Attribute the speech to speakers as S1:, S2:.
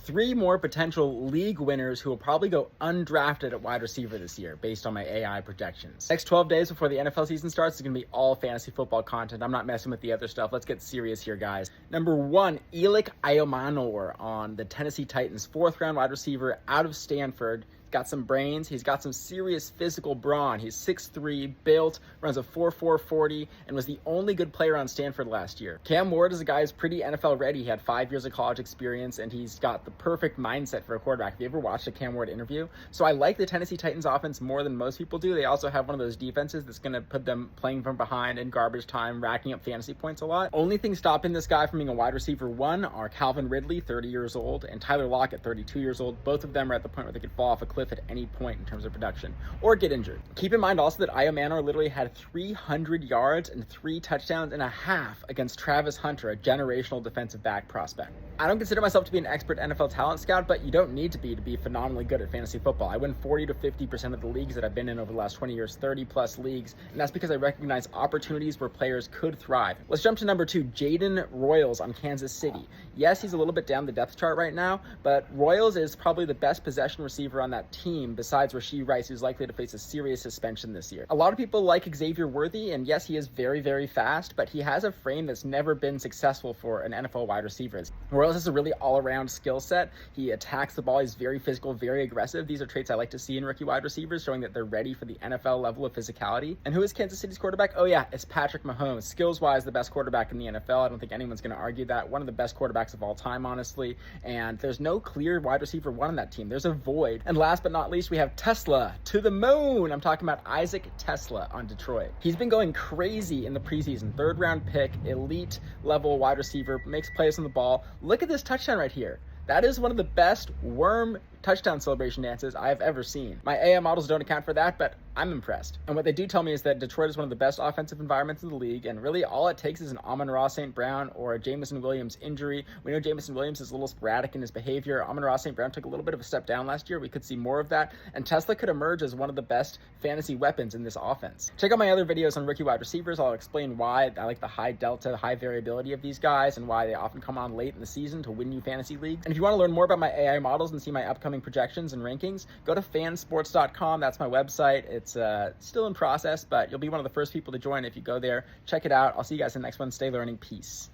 S1: 3 more potential league winners who will probably go undrafted at wide receiver this year based on my AI projections. Next 12 days before the NFL season starts is going to be all fantasy football content. I'm not messing with the other stuff. Let's get serious here, guys. Number 1, Elik Iomanor on the Tennessee Titans, 4th round wide receiver out of Stanford. Got some brains. He's got some serious physical brawn. He's 6'3", built, runs a 4.4 40, and was the only good player on Stanford last year. Cam Ward is a guy who's pretty NFL ready. He had 5 years of college experience, and he's got the perfect mindset for a quarterback. Have you ever watched a Cam Ward interview? So I like the Tennessee Titans offense more than most people do. They also have one of those defenses that's going to put them playing from behind in garbage time, racking up fantasy points a lot. Only thing stopping this guy from being a wide receiver 1 are Calvin Ridley, 30 years old, and Tyler Lockett, 32 years old. Both of them are at the point where they could fall off a cliff at any point in terms of production or get injured. Keep in mind also that Iomanor literally had 300 yards and 3 touchdowns and a half against Travis Hunter, a generational defensive back prospect. I don't consider myself to be an expert NFL talent scout, but you don't need to be phenomenally good at fantasy football. I win 40 to 50% of the leagues that I've been in over the last 20 years, 30 plus leagues, and that's because I recognize opportunities where players could thrive. Let's jump to number 2, Jaden Royals on Kansas City. Yes, he's a little bit down the depth chart right now, but Royals is probably the best possession receiver on that team besides Rashee Rice, who's likely to face a serious suspension this year. A lot of people like Xavier Worthy, and yes, he is very, very fast, but he has a frame that's never been successful for an NFL wide receiver. Royals has a really all-around skill set. He attacks the ball. He's very physical, very aggressive. These are traits I like to see in rookie wide receivers, showing that they're ready for the NFL level of physicality. And who is Kansas City's quarterback? Oh yeah, it's Patrick Mahomes. Skills-wise, the best quarterback in the NFL. I don't think anyone's going to argue that. One of the best quarterbacks of all time, honestly. And there's no clear wide receiver 1 on that team. There's a void. And last but not least, we have Tesla to the moon. I'm talking about Isaac Tesla on Detroit. He's been going crazy in the preseason. 3rd round pick, elite level wide receiver, makes plays on the ball. Look at this touchdown right here. That is one of the best worm touchdown celebration dances I've ever seen. My AI models don't account for that, but I'm impressed. And what they do tell me is that Detroit is one of the best offensive environments in the league, and really all it takes is an Amon-Ra St. Brown or a Jameson Williams injury. We know Jameson Williams is a little sporadic in his behavior. Amon-Ra St. Brown took a little bit of a step down last year. We could see more of that, and Tesla could emerge as one of the best fantasy weapons in this offense. Check out my other videos on rookie wide receivers. I'll explain why I like the high delta, high variability of these guys, and why they often come on late in the season to win you fantasy leagues. And if you want to learn more about my AI models and see my upcoming projections and rankings, go to fansports.com. That's my website. It's still in process, but you'll be one of the first people to join if you go there. Check it out. I'll see you guys in the next one. Stay learning. Peace.